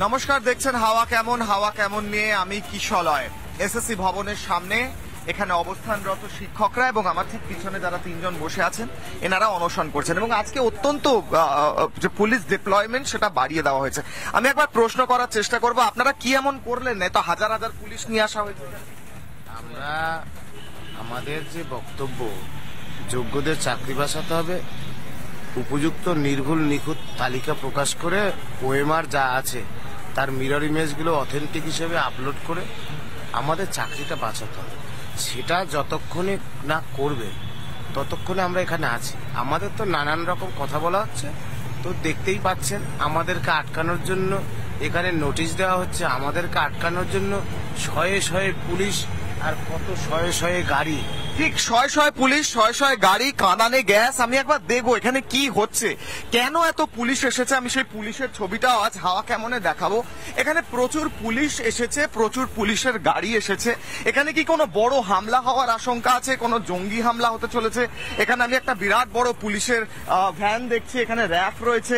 নমস্কার, দেখছেন হাওয়া কেমন নিয়ে আমি কিশলয়। এসএসসি ভবনের সামনে এখানে অবস্থানরত শিক্ষকরা এবং আমার ঠিক পিছনে যারা তিনজন বসে আছেন এনারা অনশন করছেন এবং আজকে অত্যন্ত যে পুলিশ ডিপ্লয়মেন্ট সেটা বাড়িয়ে দেওয়া হয়েছে। আমি একবার প্রশ্ন করার চেষ্টা করব, আপনারা কি এমন করলেন? এত হাজার হাজার পুলিশ নিয়ে আসা হয়েছে। আমরা আমাদের যে বক্তব্য, যোগ্যদের চাকরি বাঁচাতে হবে, উপযুক্ত নির্ভুল নিখুঁত তালিকা প্রকাশ করে ওএমআর যা আছে তার মিরর ইমেজগুলো অথেন্টিক হিসেবে আপলোড করে আমাদের চাকরিটা বাঁচাতে হবে। সেটা যতক্ষণে না করবে ততক্ষণে আমরা এখানে আছি। আমাদের তো নানান রকম কথা বলা হচ্ছে, তো দেখতেই পাচ্ছেন আমাদেরকে আটকানোর জন্য এখানে নোটিশ দেওয়া হচ্ছে, আমাদেরকে আটকানোর জন্য শয়ে শয়ে পুলিশ আর কত শয়ে শয়ে গাড়ি, ঠিক শয়ে শয়ে পুলিশ, শয়ে শয়ে গাড়ি, কাঁদানে গ্যাস। আমি একবার দেখবো এখানে কি হচ্ছে, কেন এত পুলিশ এসেছে। আমি সেই পুলিশের ছবিটাও আজ হাওয়া কেমনে দেখাবো। এখানে প্রচুর পুলিশ এসেছে, প্রচুর পুলিশের গাড়ি এসেছে। এখানে কি কোনো বড় হামলা হওয়ার আশঙ্কা আছে? কোনো জঙ্গি হামলা হতে চলেছে? এখানে আমি একটা বিরাট বড় পুলিশের ভ্যান দেখছি, এখানে র্যাফ রয়েছে।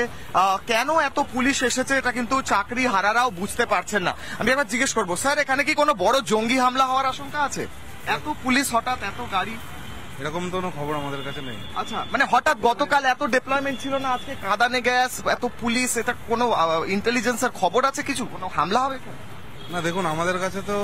কেন এত পুলিশ এসেছে এটা কিন্তু চাকরি হারারাও বুঝতে পারছেন না। আমি একবার জিজ্ঞেস করবো, স্যার এখানে কি কোনো বড় জঙ্গি হামলা হওয়ার আশঙ্কা আছে? এত পুলিশ হঠাৎ, এত গাড়ি, এরকম তো কোনো খবর আমাদের কাছে নেই। আচ্ছা, মানে হঠাৎ গতকাল এত ডেপ্লয়মেন্ট ছিল না, আজকে কাঁদানে গ্যাস, এত পুলিশ, এটা কোনো ইন্টেলিজেন্সের খবর আছে? কিছু কোনো হামলা হবে? না দেখুন, আমাদের কাছে তো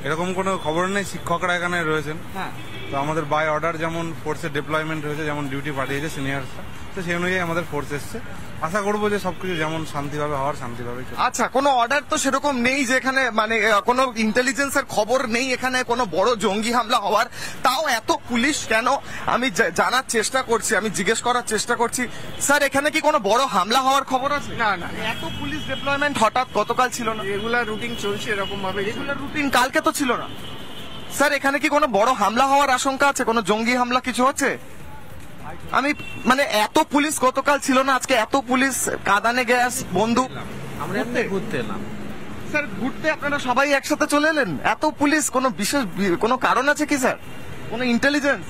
এরকম কোনো খবর নেই। শিক্ষকরা এখানে রয়েছেন, হ্যাঁ, তো আমাদের বাই অর্ডার যেমন ফোর্সের ডিপ্লয়মেন্ট হয়েছে, যেমন ডিউটি পাঠিয়েছে সিনিয়ররা, তো সেই অনুযায়ী আমাদের ফোর্স এসছে। আশা করবো যে সবকিছু যেমন শান্তিভাবে হওয়ার শান্তিভাবে। আচ্ছা, কোনো অর্ডার তো সেরকম নেই যে এখানে, মানে কোনো ইন্টেলিজেন্সের খবর নেই এখানে কোনো বড় জঙ্গি হামলা হওয়ার, তাও এত পুলিশ কেন? আমি জানার চেষ্টা করছি, আমি জিজ্ঞেস করার চেষ্টা করছি, স্যার এখানে কি কোনো বড় হামলা হওয়ার খবর আছে? না না, এত পুলিশ ডিপ্লয়মেন্ট হঠাৎ গতকাল ছিল না? রেগুলার রুটিন চলছে এরকম ভাবে। রেগুলার রুটিন কালকে তো ছিল না। স্যার এখানে কি কোনো বড় হামলা হওয়ার আশঙ্কা আছে? কোনো জঙ্গি হামলা কিছু হচ্ছে? আমি মানে এত পুলিশ গতকাল ছিল না, আজকে এত পুলিশ, কাঁদানে গ্যাস, বন্দুক। আমরা এমনি ঘুরতে এলাম। স্যার ঘুরতে আপনারা সবাই একসাথে চলে এলেন? এত পুলিশ, কোনো বিশেষ কোনো কারণ আছে কি স্যার? কোনো ইন্টেলিজেন্স?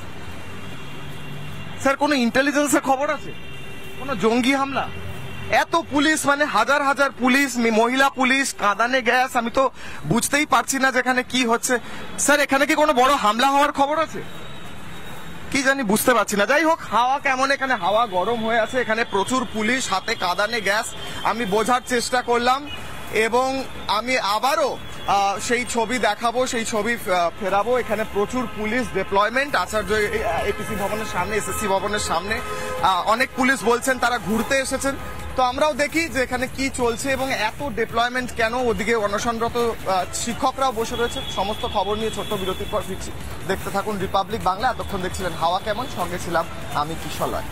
স্যার কোনো ইন্টেলিজেন্সের খবর আছে? কোনো জঙ্গি হামলা? এত পুলিশ, মানে হাজার হাজার পুলিশ, মহিলা পুলিশ, কাঁদানে গ্যাস, আমি তো বুঝতেই পারছি না যেখানে কি হচ্ছে। স্যার এখানে কি কোনো বড় হামলা হওয়ার খবর আছে? কি জানি, বুঝতে পারছি না। যাই হোক, হাওয়া কেমন, এখানে হাওয়া গরম হয়ে আছে, এখানে প্রচুর পুলিশ, হাতে কাঁদানে গ্যাস। আমি বোঝার চেষ্টা করলাম এবং আমি আবারও সেই ছবি দেখাবো, সেই ছবি ফেরাবো। এখানে প্রচুর পুলিশ ডিপ্লয়মেন্ট আচার্য এপিসি ভবনের সামনে, এসএসসি ভবনের সামনে অনেক পুলিশ বলছেন তারা ঘুরতে এসেছেন। তো আমরাও দেখি যে এখানে কি চলছে এবং এত ডিপ্লয়মেন্ট কেন। ওদিকে অনশনরত শিক্ষকরাও বসে রয়েছে। সমস্ত খবর নিয়ে ছোট্ট বিরতির পর ফিরছি। দেখতে থাকুন রিপাবলিক বাংলা। এতক্ষণ দেখছিলেন হাওয়া কেমন, সঙ্গে ছিলাম আমি কিশলয়।